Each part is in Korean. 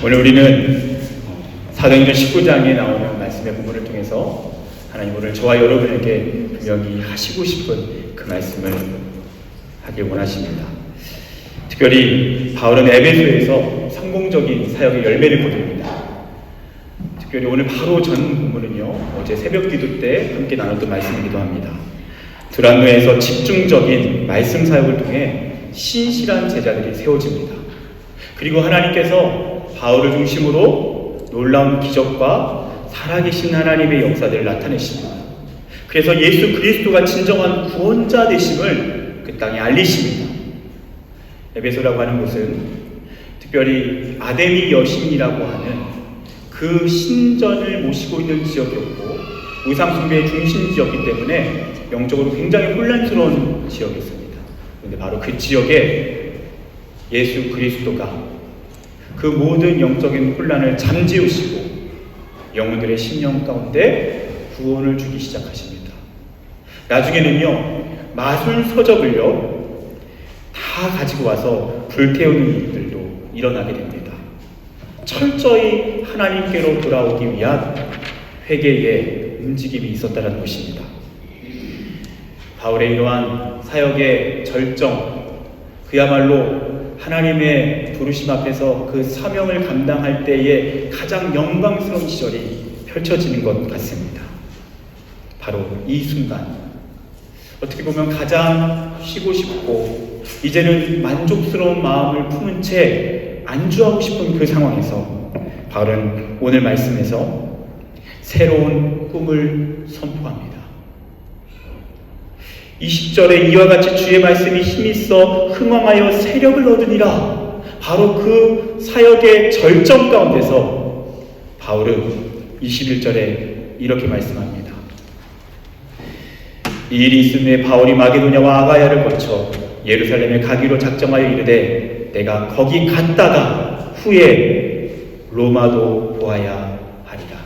오늘 우리는 사도행전 19장에 나오는 말씀의 부분을 통해서 하나님 오늘 저와 여러분에게 분명히 하시고 싶은 그 말씀을 하길 원하십니다. 특별히 바울은 에베소에서 성공적인 사역의 열매를 거둡니다. 특별히 오늘 바로 전 본문은요, 어제 새벽 기도 때 함께 나눴던 말씀이기도 합니다. 두란노에서 집중적인 말씀 사역을 통해 신실한 제자들이 세워집니다. 그리고 하나님께서 바울을 중심으로 놀라운 기적과 살아계신 하나님의 역사들을 나타내십니다. 그래서 예수 그리스도가 진정한 구원자 되심을 그 땅에 알리십니다. 에베소라고 하는 곳은 특별히 아데미 여신이라고 하는 그 신전을 모시고 있는 지역이었고 우상숭배의 중심 지역이기 때문에 영적으로 굉장히 혼란스러운 지역이었습니다. 그런데 바로 그 지역에 예수 그리스도가 그 모든 영적인 혼란을 잠재우시고 영혼들의 심령 가운데 구원을 주기 시작하십니다. 나중에는요, 마술 서적을요 다 가지고 와서 불태우는 일들도 일어나게 됩니다. 철저히 하나님께로 돌아오기 위한 회개의 움직임이 있었다는 것입니다. 바울의 이러한 사역의 절정, 그야말로 하나님의 부르심 앞에서 그 사명을 감당할 때에 가장 영광스러운 시절이 펼쳐지는 것 같습니다. 바로 이 순간, 어떻게 보면 가장 쉬고 싶고 이제는 만족스러운 마음을 품은 채 안주하고 싶은 그 상황에서 바울은 오늘 말씀에서 새로운 꿈을 선포합니다. 20절에 이와 같이 주의 말씀이 힘있어 흥왕하여 세력을 얻으니라. 바로 그 사역의 절정 가운데서 바울은 21절에 이렇게 말씀합니다. 이 일이 있은 후에 바울이 마게도냐와 아가야를 거쳐 예루살렘에 가기로 작정하여 이르되 내가 거기 갔다가 후에 로마도 보아야 하리라.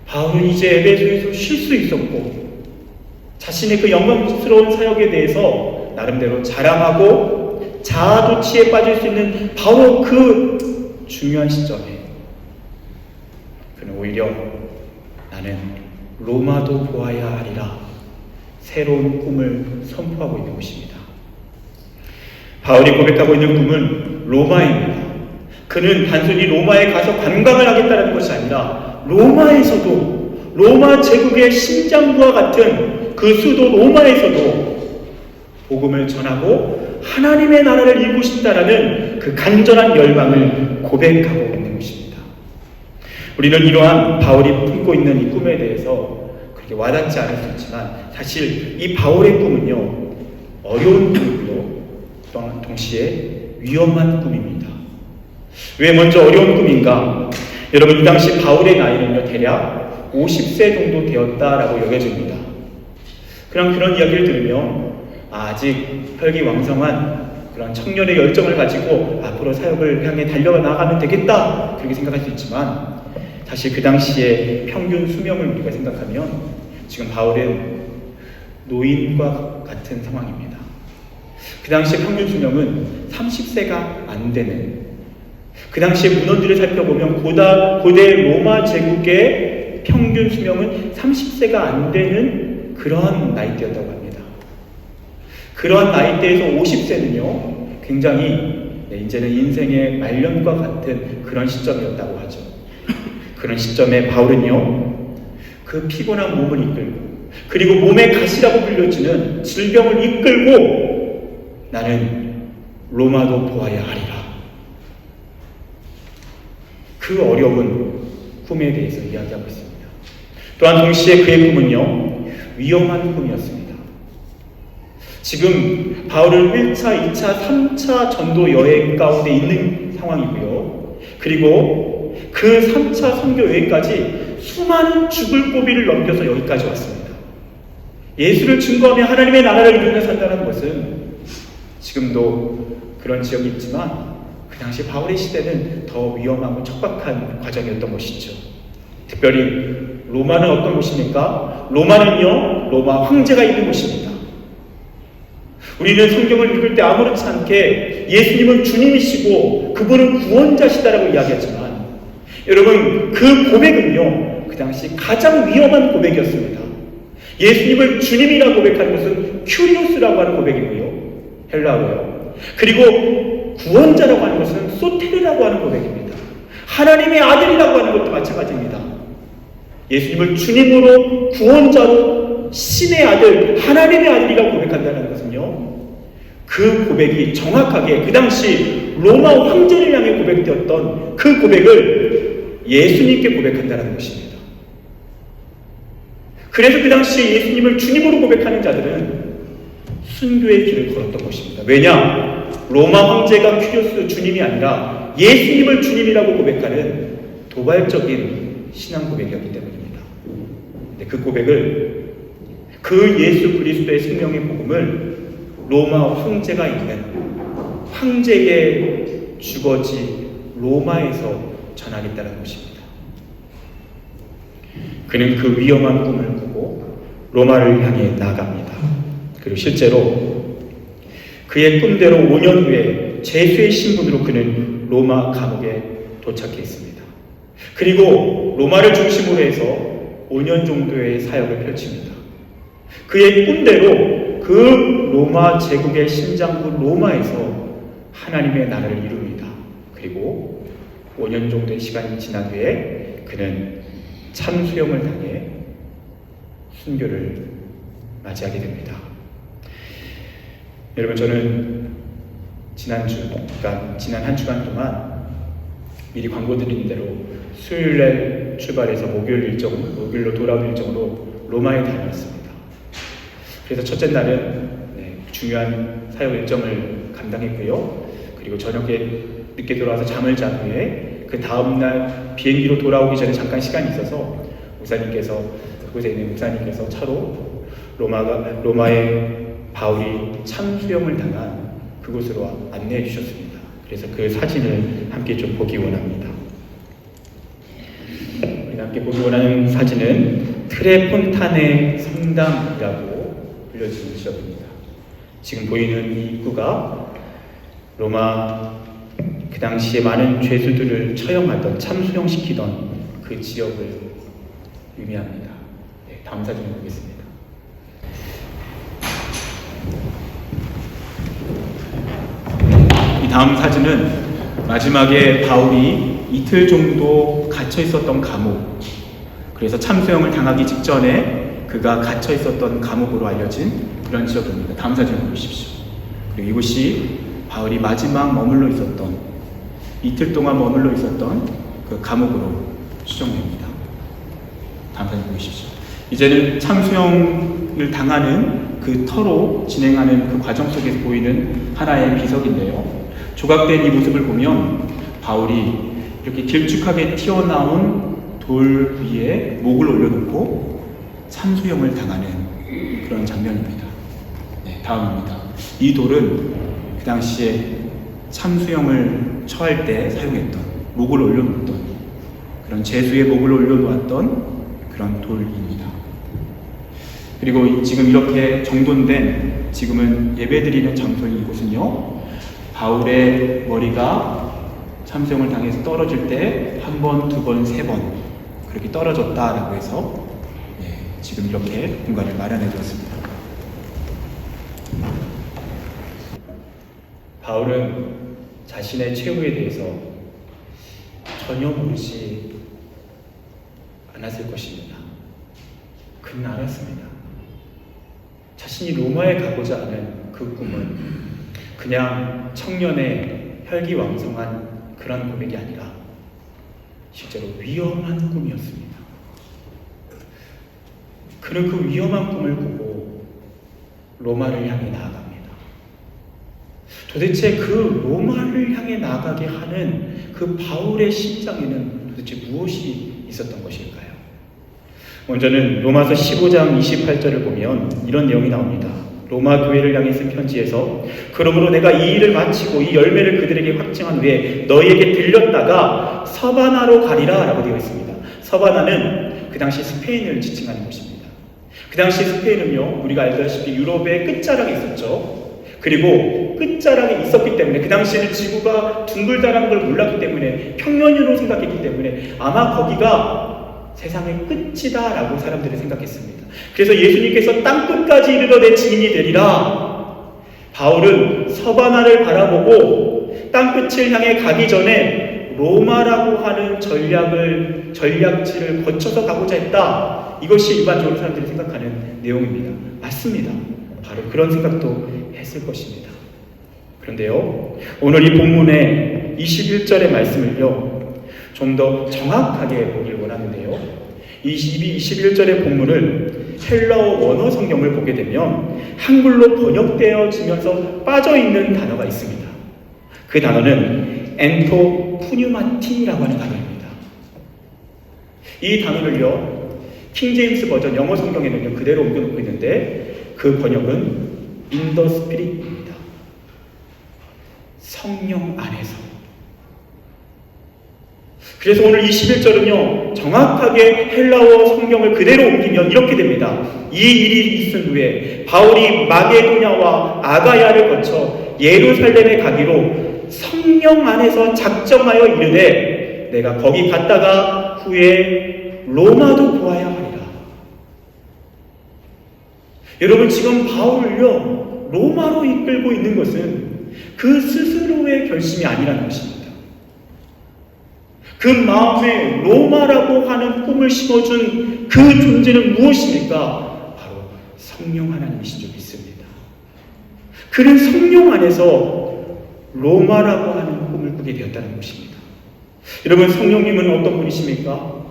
바울은 이제 에베소에서 쉴 수 있었고 자신의 그 영광스러운 사역에 대해서 나름대로 자랑하고 자아도취에 빠질 수 있는 바로 그 중요한 시점에 그는 오히려 나는 로마도 보아야 하리라 새로운 꿈을 선포하고 있는 것입니다. 바울이 고백하고 있는 꿈은 로마입니다. 그는 단순히 로마에 가서 관광을 하겠다는 것이 아니라 로마에서도 로마 제국의 심장부와 같은 그 수도 로마에서도 복음을 전하고 하나님의 나라를 이루고 싶다라는 그 간절한 열망을 고백하고 있는 것입니다. 우리는 이러한 바울이 품고 있는 이 꿈에 대해서 그렇게 와닿지 않을 수 있지만 사실 이 바울의 꿈은요, 어려운 꿈이고요, 또한 동시에 위험한 꿈입니다. 왜 먼저 어려운 꿈인가? 여러분, 이 당시 바울의 나이는요 대략 50세 정도 되었다라고 여겨집니다. 그런 이야기를 들으면 아직 혈기왕성한 그런 청년의 열정을 가지고 앞으로 사역을 향해 달려나가면 되겠다 그렇게 생각할 수 있지만 사실 그 당시의 평균 수명을 우리가 생각하면 지금 바울은 노인과 같은 상황입니다. 그 당시의 평균 수명은 30세가 안 되는, 그 당시의 문헌들을 살펴보면 고대 로마 제국의 평균 수명은 30세가 안 되는 그러한 나이대였다고 합니다. 그러한 나이대에서 50세는요 굉장히 이제는 인생의 말년과 같은 그런 시점이었다고 하죠. 그런 시점에 바울은요 그 피곤한 몸을 이끌고 그리고 몸의 가시라고 불려지는 질병을 이끌고 나는 로마도 보아야 하리라. 그 어려운 꿈에 대해서 이야기하고 있습니다. 또한 동시에 그의 꿈은요 위험한 꿈이었습니다. 지금 바울은 1차, 2차, 3차 전도 여행 가운데 있는 상황이고요. 그리고 그 3차 선교 여행까지 수많은 죽을 고비를 넘겨서 여기까지 왔습니다. 예수를 증거하며 하나님의 나라를 이루며 산다는 것은 지금도 그런 지역이 있지만 그 당시 바울의 시대는 더 위험하고 척박한 과정이었던 것이죠. 특별히 로마는 어떤 곳입니까? 로마는요 로마 황제가 있는 곳입니다. 우리는 성경을 읽을 때 아무렇지 않게 예수님은 주님이시고 그분은 구원자시다라고 이야기했지만 여러분 그 고백은요 그 당시 가장 위험한 고백이었습니다. 예수님을 주님이라고 고백하는 것은 큐리오스라고 하는 고백이고요. 헬라어로요. 그리고 구원자라고 하는 것은 소테르라고 하는 고백입니다. 하나님의 아들이라고 하는 것도 마찬가지입니다. 예수님을 주님으로 구원자로 신의 아들, 하나님의 아들이라고 고백한다는 것은요. 그 고백이 정확하게 그 당시 로마 황제를 향해 고백되었던 그 고백을 예수님께 고백한다는 것입니다. 그래서 그 당시 예수님을 주님으로 고백하는 자들은 순교의 길을 걸었던 것입니다. 왜냐? 로마 황제가 큐리오스 주님이 아니라 예수님을 주님이라고 고백하는 도발적인 신앙 고백이었기 때문입니다. 근데 그 고백을 그 예수 그리스도의 생명의 복음을 로마 황제가 있는 황제의 주거지 로마에서 전하겠다는 것입니다. 그는 그 위험한 꿈을 꾸고 로마를 향해 나갑니다. 그리고 실제로 그의 꿈대로 5년 후에 제수의 신분으로 그는 로마 감옥에 도착했습니다. 그리고 로마를 중심으로 해서 5년 정도의 사역을 펼칩니다. 그의 꿈대로 그 로마 제국의 심장부 로마에서 하나님의 나라를 이룹니다. 그리고 5년 정도의 시간이 지난 후에 그는 참수형을 당해 순교를 맞이하게 됩니다. 여러분 저는 지난 한 주간 동안 미리 광고 드린 대로 수요일날 출발해서 목요일로 돌아오는 일정으로 로마에 다녀왔습니다. 그래서 첫째 날은 중요한 사역 일정을 감당했고요. 그리고 저녁에 늦게 돌아와서 잠을 잔 후에 그 다음날 비행기로 돌아오기 전에 잠깐 시간이 있어서 그곳에 있는 목사님께서 차로 로마의 바울이 참수형을 당한 그곳으로 안내해 주셨습니다. 그래서 그 사진을 함께 좀 보기 원합니다. 우리가 함께 보기 원하는 사진은 트레폰타네 성당이라고 불려지는 지역입니다. 지금 보이는 이 입구가 로마 그 당시에 많은 죄수들을 처형하던 참수형시키던 그 지역을 의미합니다. 다음 사진 보겠습니다. 이 다음 사진은 마지막에 바울이 이틀 정도 갇혀 있었던 감옥, 그래서 참수형을 당하기 직전에 그가 갇혀 있었던 감옥으로 알려진 그런 지역입니다. 다음 사진을 보십시오. 그리고 이곳이 바울이 마지막 이틀 동안 머물러 있었던 그 감옥으로 추정됩니다. 다음 사진 보십시오. 이제는 참수형을 당하는 그 터로 진행하는 그 과정 속에서 보이는 하나의 비석인데요. 조각된 이 모습을 보면 바울이 이렇게 길쭉하게 튀어나온 돌 위에 목을 올려놓고 참수형을 당하는 그런 장면입니다. 다음입니다. 이 돌은 그 당시에 참수형을 처할 때 사용했던 목을 올려놓았던 그런 제수의 목을 올려놓았던 그런 돌입니다. 그리고 지금 이렇게 정돈된 지금은 예배드리는 장소인 이곳은요, 바울의 머리가 참수형을 당해서 떨어질 때 한 번, 두 번, 세 번 그렇게 떨어졌다라고 해서 지금 이렇게 공간을 마련해 두었습니다. 바울은 자신의 최후에 대해서 전혀 모르지 않았을 것입니다. 그는 알았습니다. 자신이 로마에 가고자 하는 그 꿈은 그냥 청년의 혈기왕성한 그런 고백이 아니라 실제로 위험한 꿈이었습니다. 그는 그 위험한 꿈을 꾸고 로마를 향해 나아갑니다. 도대체 그 로마를 향해 나아가게 하는 그 바울의 심장에는 도대체 무엇이 있었던 것일까요? 먼저는 로마서 15장 28절을 보면 이런 내용이 나옵니다. 로마 교회를 향해 쓴 편지에서 그러므로 내가 이 일을 마치고 이 열매를 그들에게 확증한 후에 너희에게 들렸다가 서바나로 가리라 라고 되어 있습니다. 서바나는 그 당시 스페인을 지칭하는 곳입니다. 그 당시 스페인은요, 우리가 알다시피 유럽의 끝자락에 있었죠. 그리고 끝자락에 있었기 때문에, 그 당시에는 지구가 둥글다라는 걸 몰랐기 때문에, 평면으로 생각했기 때문에 아마 거기가 세상의 끝이다라고 사람들이 생각했습니다. 그래서 예수님께서 땅끝까지 이르러 내 증인이 되리라. 바울은 서바나를 바라보고 땅끝을 향해 가기 전에 로마라고 하는 전략지를 거쳐서 가고자 했다. 이것이 일반적으로 사람들이 생각하는 내용입니다. 맞습니다. 바로 그런 생각도 했을 것입니다. 그런데요, 오늘 이 본문의 21절의 말씀을요, 좀 더 정확하게 보길 원하는데요, 21절의 본문을 헬라어 원어 성경을 보게 되면 한글로 번역되어지면서 빠져있는 단어가 있습니다. 그 단어는 엔토푸뉴마틴이라고 하는 단어입니다. 이 단어를요, 킹제임스 버전 영어 성경에는요 그대로 옮겨놓고 있는데, 그 번역은 in the spirit입니다. 성령 안에서. 그래서 오늘 21절은요 정확하게 헬라어 성경을 그대로 옮기면 이렇게 됩니다. 이 일이 있은 후에 바울이 마게도냐와 아가야를 거쳐 예루살렘에 가기로 성령 안에서 작정하여 이르되 내가 거기 갔다가 후에 로마도 보아야 하리라. 여러분, 지금 바울을요 로마로 이끌고 있는 것은 그 스스로의 결심이 아니라는 것입니다. 그 마음에 로마라고 하는 꿈을 심어준 그 존재는 무엇입니까? 바로 성령 하나님이신 줄 믿습니다. 그는 성령 안에서 로마라고 하는 꿈을 꾸게 되었다는 것입니다. 여러분, 성령님은 어떤 분이십니까?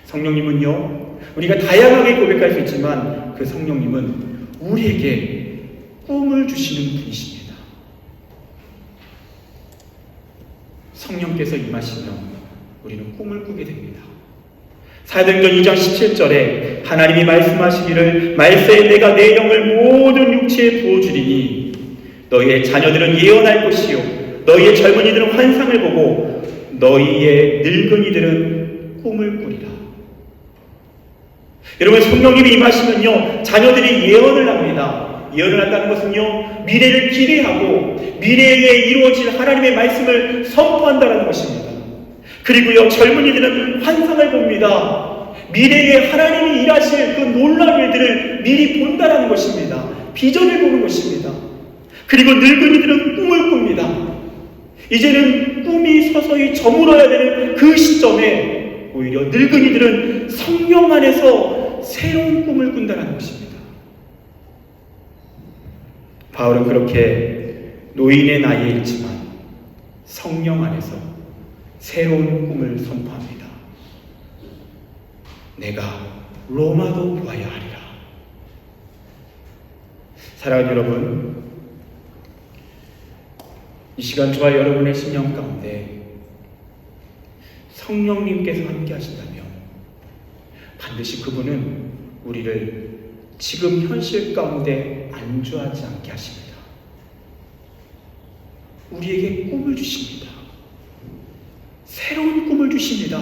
성령님은요, 우리가 다양하게 고백할 수 있지만 그 성령님은 우리에게 꿈을 주시는 분이십니다. 성령께서 임하시면 우리는 꿈을 꾸게 됩니다. 사도행전 2장 17절에 하나님이 말씀하시기를 말세에 내가 내 영을 모든 육체에 부어주리니 너희의 자녀들은 예언할 것이요 너희의 젊은이들은 환상을 보고 너희의 늙은이들은 꿈을 꾸리라. 여러분, 성령님이 임하시면요 자녀들이 예언을 합니다. 예언을 한다는 것은요 미래를 기대하고 미래에 이루어질 하나님의 말씀을 선포한다는 것입니다. 그리고요 젊은이들은 환상을 봅니다. 미래에 하나님이 일하실 그 놀라운 일들을 미리 본다는 것입니다. 비전을 보는 것입니다. 그리고 늙은이들은 꿈을 꿉니다. 이제는 꿈이 서서히 저물어야 되는 그 시점에 오히려 늙은이들은 성령 안에서 새로운 꿈을 꾼다는 것입니다. 바울은 그렇게 노인의 나이에 있지만 성령 안에서 새로운 꿈을 선포합니다. 내가 로마도 보아야 하리라. 사랑하는 여러분, 이 시간 저와 여러분의 심령 가운데 성령님께서 함께 하신다면 반드시 그분은 우리를 지금 현실 가운데 안주하지 않게 하십니다. 우리에게 꿈을 주십니다. 새로운 꿈을 주십니다.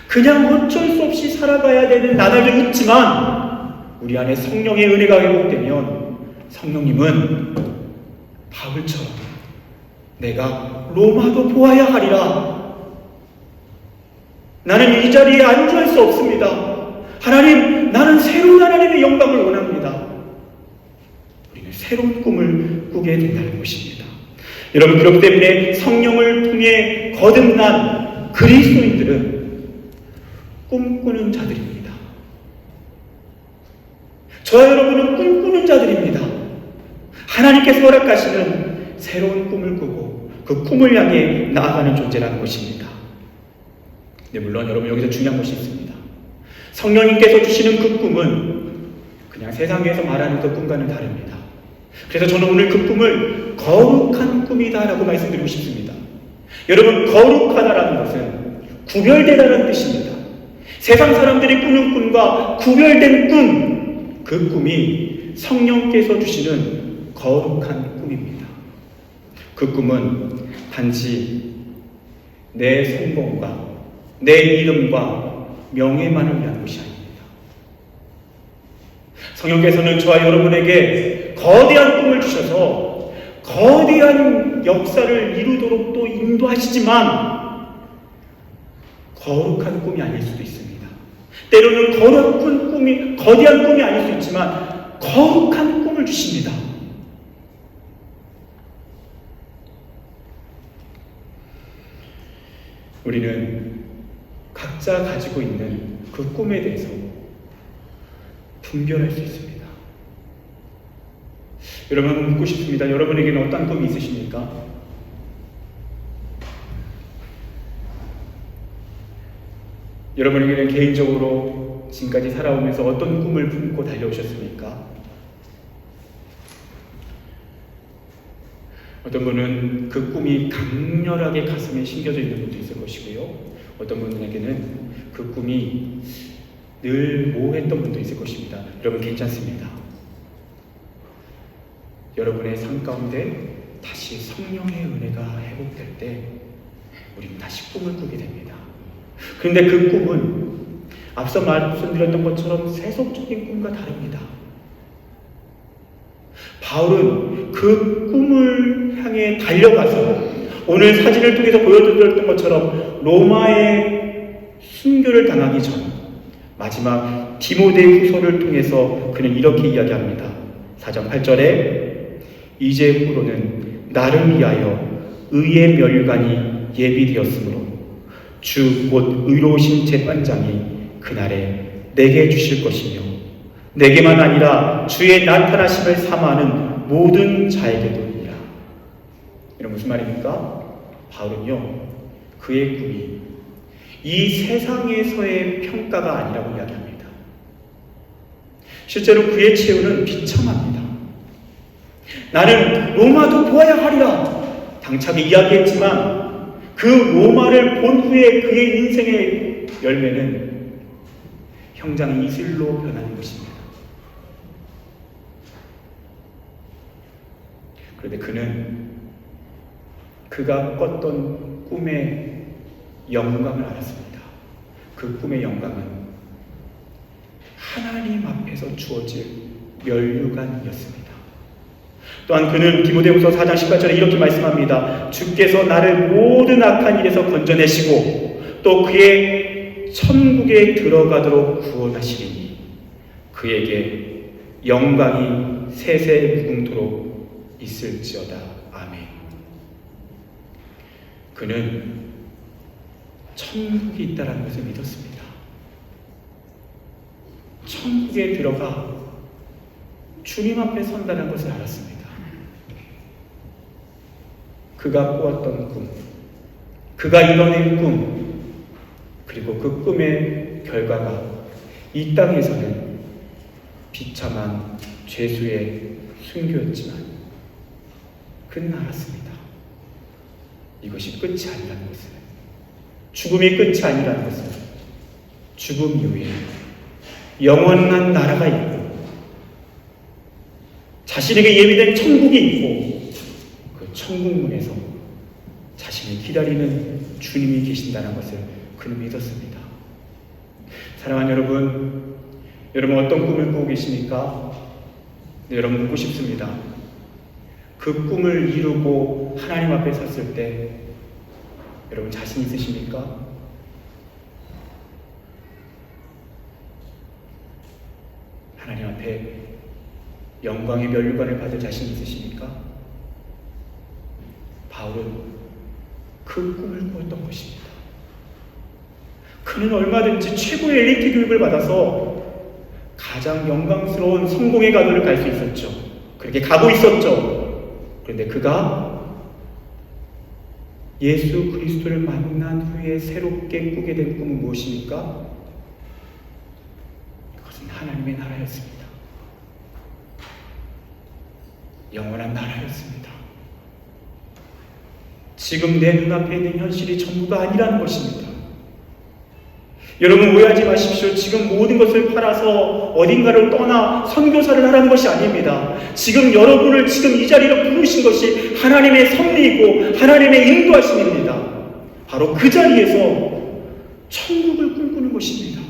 그냥 어쩔 수 없이 살아가야 되는 나날도 있지만 우리 안에 성령의 은혜가 회복되면 성령님은 바울처럼 내가 로마도 보아야 하리라. 나는 이 자리에 안주할 수 없습니다. 하나님, 나는 새로운 하나님의 영광을 원합니다. 우리는 새로운 꿈을 꾸게 된다는 것입니다. 여러분, 그렇기 때문에 성령을 통해 거듭난 그리스도인들은 꿈꾸는 자들입니다. 저와 여러분은 꿈꾸는 자들입니다. 하나님께서 허락하시는 새로운 꿈을 꾸고 그 꿈을 향해 나아가는 존재라는 것입니다. 네, 물론 여러분 여기서 중요한 것이 있습니다. 성령님께서 주시는 그 꿈은 그냥 세상에서 말하는 그 꿈과는 다릅니다. 그래서 저는 오늘 그 꿈을 거룩한 꿈이다라고 말씀드리고 싶습니다. 여러분, 거룩하다라는 것은 구별되다라는 뜻입니다. 세상 사람들이 꾸는 꿈과 구별된 꿈, 그 꿈이 성령께서 주시는 거룩한 꿈입니다. 그 꿈은 단지 내 성공과 내 이름과 명예만을 위한 것이 아닙니다. 성령께서는 저와 여러분에게 거대한 꿈을 주셔서 거대한 역사를 이루도록 또 인도하시지만 거룩한 꿈이 아닐 수도 있습니다. 때로는 거대한 꿈이 아닐 수 있지만 거룩한 꿈을 주십니다. 우리는 각자 가지고 있는 그 꿈에 대해서 분별할 수 있습니다. 여러분, 묻고 싶습니다. 여러분에게는 어떤 꿈이 있으십니까? 여러분에게는 개인적으로 지금까지 살아오면서 어떤 꿈을 품고 달려오셨습니까? 어떤 분은 그 꿈이 강렬하게 가슴에 심겨져 있는 분도 있을 것이고요. 어떤 분에게는 그 꿈이 늘 모호했던 분도 있을 것입니다. 여러분, 괜찮습니다. 여러분의 삶 가운데 다시 성령의 은혜가 회복될 때 우리는 다시 꿈을 꾸게 됩니다. 그런데 그 꿈은 앞서 말씀드렸던 것처럼 세속적인 꿈과 다릅니다. 바울은 그 꿈을 향해 달려가서 오늘 사진을 통해서 보여드렸던 것처럼 로마의 순교를 당하기 전 마지막 디모데 후서를 통해서 그는 이렇게 이야기합니다. 4장 8절에 이제후로는 나를 위하여 의의 멸관이 예비되었으므로 주 곧 의로우신 재판장이 그날에 내게 주실 것이며 내게만 아니라 주의 나타나심을 사모하는 모든 자에게도이라. 이런 무슨 말입니까? 바울은요, 그의 꿈이 이 세상에서의 평가가 아니라고 이야기합니다. 실제로 그의 최후는 비참합니다. 나는 로마도 보아야 하리라 당차게 이야기했지만 그 로마를 본 후에 그의 인생의 열매는 형장 이슬로 변하는 것입니다. 그런데 그는 그가 꿨던 꿈의 영광을 알았습니다. 그 꿈의 영광은 하나님 앞에서 주어질 면류관이었습니다. 또한 그는 디모데후서 4장 18절에 이렇게 말씀합니다. 주께서 나를 모든 악한 일에서 건져내시고 또 그의 천국에 들어가도록 구원하시리니 그에게 영광이 세세 무궁토록 있을지어다. 아멘. 그는 천국이 있다는 것을 믿었습니다. 천국에 들어가 주님 앞에 선다는 것을 알았습니다. 그가 꾸었던 꿈, 그가 이뤄낸 꿈, 그리고 그 꿈의 결과가 이 땅에서는 비참한 죄수의 순교였지만 그는 알았습니다. 이것이 끝이 아니라는 것을, 죽음이 끝이 아니라는 것을, 죽음 이후에 영원한 나라가 있고 자신에게 예비된 천국이 있고 그 천국문에서 자신을 기다리는 주님이 계신다는 것을 그는 믿었습니다. 사랑하는 여러분, 여러분 어떤 꿈을 꾸고 계십니까? 네, 여러분 묻고 싶습니다. 그 꿈을 이루고 하나님 앞에 섰을 때 여러분 자신 있으십니까? 하나님 앞에 영광의 면류관을 받을 자신 있으십니까? 바울은 그 꿈을 꾸었던 것입니다. 그는 얼마든지 최고의 엘리트 교육을 받아서 가장 영광스러운 성공의 가도를 갈 수 있었죠. 그렇게 가고 있었죠. 그런데 그가 예수 그리스도를 만난 후에 새롭게 꾸게 된 꿈은 무엇입니까? 그것은 하나님의 나라였습니다. 영원한 나라였습니다. 지금 내 눈앞에 있는 현실이 전부가 아니라는 것입니다. 여러분 오해하지 마십시오. 지금 모든 것을 팔아서 어딘가를 떠나 선교사를 하라는 것이 아닙니다. 지금 여러분을 지금 이 자리로 부르신 것이 하나님의 섭리이고 하나님의 인도하심입니다. 바로 그 자리에서 천국을 꿈꾸는 것입니다.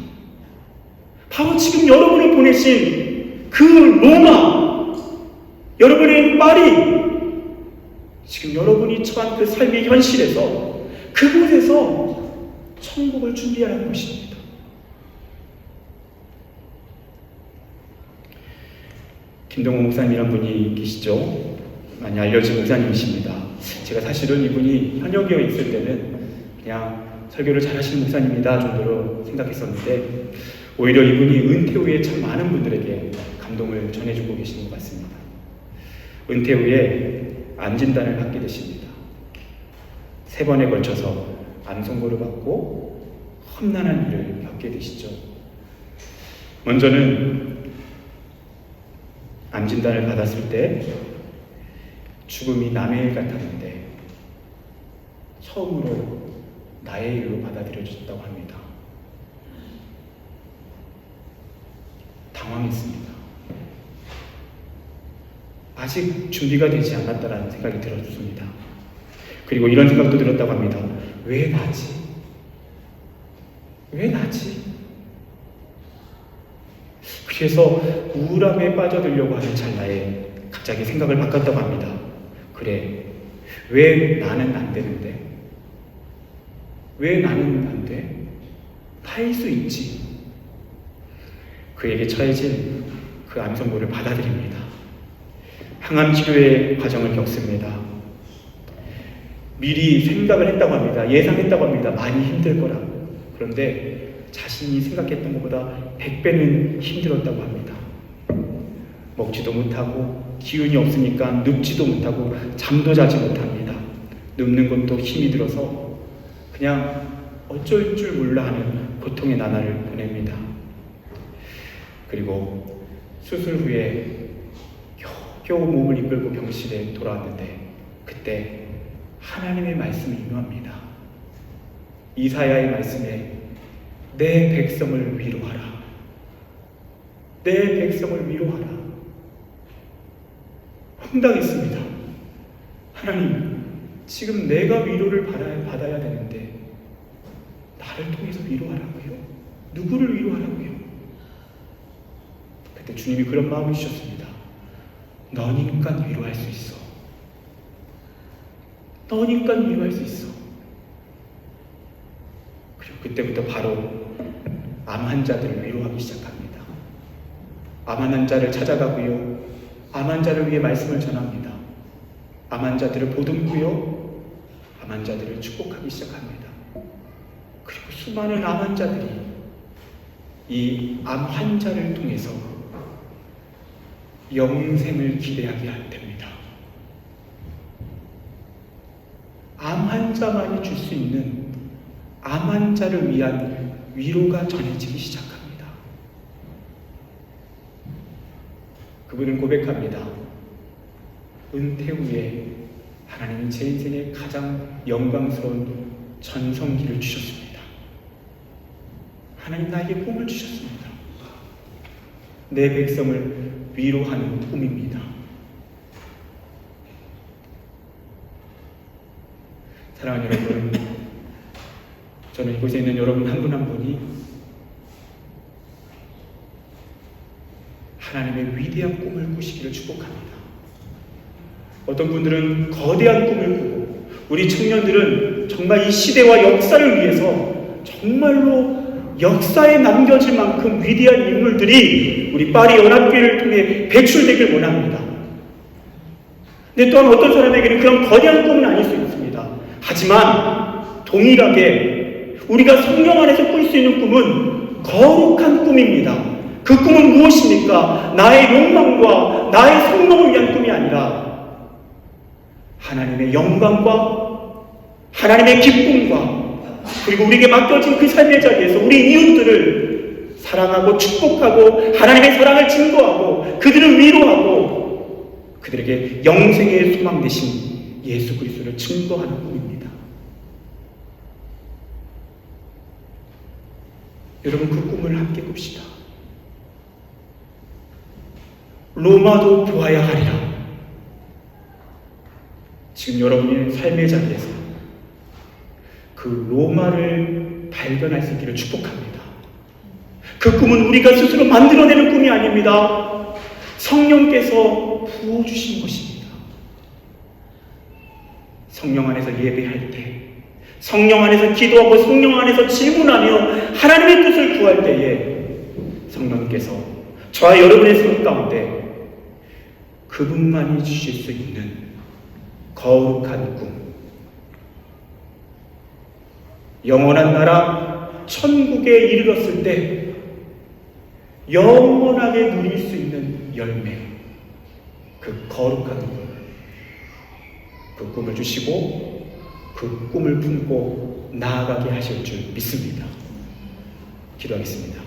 바로 지금 여러분을 보내신 그 로마, 여러분의 파리, 지금 여러분이 처한 그 삶의 현실에서 그곳에서 천국을 준비하는 것입니다. 김동호 목사님이란 분이 계시죠? 많이 알려진 목사님이십니다. 제가 사실은 이분이 현역에 있을 때는 그냥 설교를 잘하시는 목사님이다 정도로 생각했었는데 오히려 이분이 은퇴 후에 참 많은 분들에게 감동을 전해주고 계시는 것 같습니다. 은퇴 후에 암 진단을 받게 되십니다. 3번에 걸쳐서 암 선고를 받고 험난한 일을 겪게 되시죠. 먼저는 암 진단을 받았을 때 죽음이 남의 일 같았는데 처음으로 나의 일로 받아들여졌다고 합니다. 당황했습니다. 아직 준비가 되지 않았다라는 생각이 들었습니다. 그리고 이런 생각도 들었다고 합니다. 왜 나지? 왜 나지? 그래서 우울함에 빠져들려고 하는 찰나에 갑자기 생각을 바꿨다고 합니다. 그래, 왜 나는 안 되는데? 왜 나는 안 돼? 나일 수 있지. 그에게 처해진 그 암 선고를 받아들입니다. 항암 치료의 과정을 겪습니다. 미리 생각을 했다고 합니다. 예상했다고 합니다. 많이 힘들 거라고. 그런데 자신이 생각했던 것보다 100배는 힘들었다고 합니다. 먹지도 못하고 기운이 없으니까 눕지도 못하고 잠도 자지 못합니다. 눕는 것도 힘이 들어서 그냥 어쩔 줄 몰라 하는 고통의 나날을 보냅니다. 그리고 수술 후에 겨우 몸을 이끌고 병실에 돌아왔는데 그때 하나님의 말씀이 임합니다. 이사야의 말씀에 내 백성을 위로하라. 내 백성을 위로하라. 황당했습니다. 하나님, 지금 내가 위로를 받아야 되는데 나를 통해서 위로하라고요? 누구를 위로하라고요? 그때 주님이 그런 마음을 주셨습니다. 너니까 위로할 수 있어. 너니까 위로할 수 있어. 그리고 그때부터 바로 암 환자들을 위로하기 시작합니다. 암 환자를 찾아가고요. 암 환자를 위해 말씀을 전합니다. 암 환자들을 보듬고요. 암 환자들을 축복하기 시작합니다. 그리고 수많은 암 환자들이 이 암 환자를 통해서 영생을 기대하게 됩니다. 암 환자만이 줄 수 있는 암 환자를 위한 위로가 전해지기 시작합니다. 그분은 고백합니다. 은퇴 후에 하나님은 제 인생에 가장 영광스러운 전성기를 주셨습니다. 하나님 나에게 꿈을 주셨습니다. 내 백성을 위로하는 꿈입니다. 사랑하는 여러분, 저는 이곳에 있는 여러분 한 분 한 분이 하나님의 위대한 꿈을 꾸시기를 축복합니다. 어떤 분들은 거대한 꿈을 꾸고 우리 청년들은 정말 이 시대와 역사를 위해서 정말로 역사에 남겨질 만큼 위대한 인물들이 우리 파리 연합교회를 통해 배출되길 원합니다. 근데 또한 어떤 사람에게는 그런 거대한 꿈은 아닐 수 있습니다. 하지만 동일하게 우리가 성령 안에서 꿀 수 있는 꿈은 거룩한 꿈입니다. 그 꿈은 무엇입니까? 나의 욕망과 나의 성공을 위한 꿈이 아니라 하나님의 영광과 하나님의 기쁨과 그리고 우리에게 맡겨진 그 삶의 자리에서 우리 이웃들을 사랑하고 축복하고 하나님의 사랑을 증거하고 그들을 위로하고 그들에게 영생의 소망 되신 예수 그리스도를 증거하는 꿈입니다. 여러분 그 꿈을 함께 꿉시다. 로마도 보아야 하리라. 지금 여러분의 삶의 자리에서 그 로마를 발견할 수 있기를 축복합니다. 그 꿈은 우리가 스스로 만들어내는 꿈이 아닙니다. 성령께서 부어주신 것입니다. 성령 안에서 예배할 때, 성령 안에서 기도하고 성령 안에서 질문하며 하나님의 뜻을 구할 때에 성령께서 저와 여러분의 삶 가운데 그분만이 주실 수 있는 거룩한 꿈, 영원한 나라 천국에 이르렀을 때 영원하게 누릴 수 있는 열매, 그 거룩한 꿈, 그 꿈을 주시고 그 꿈을 품고 나아가게 하실 줄 믿습니다. 기도하겠습니다.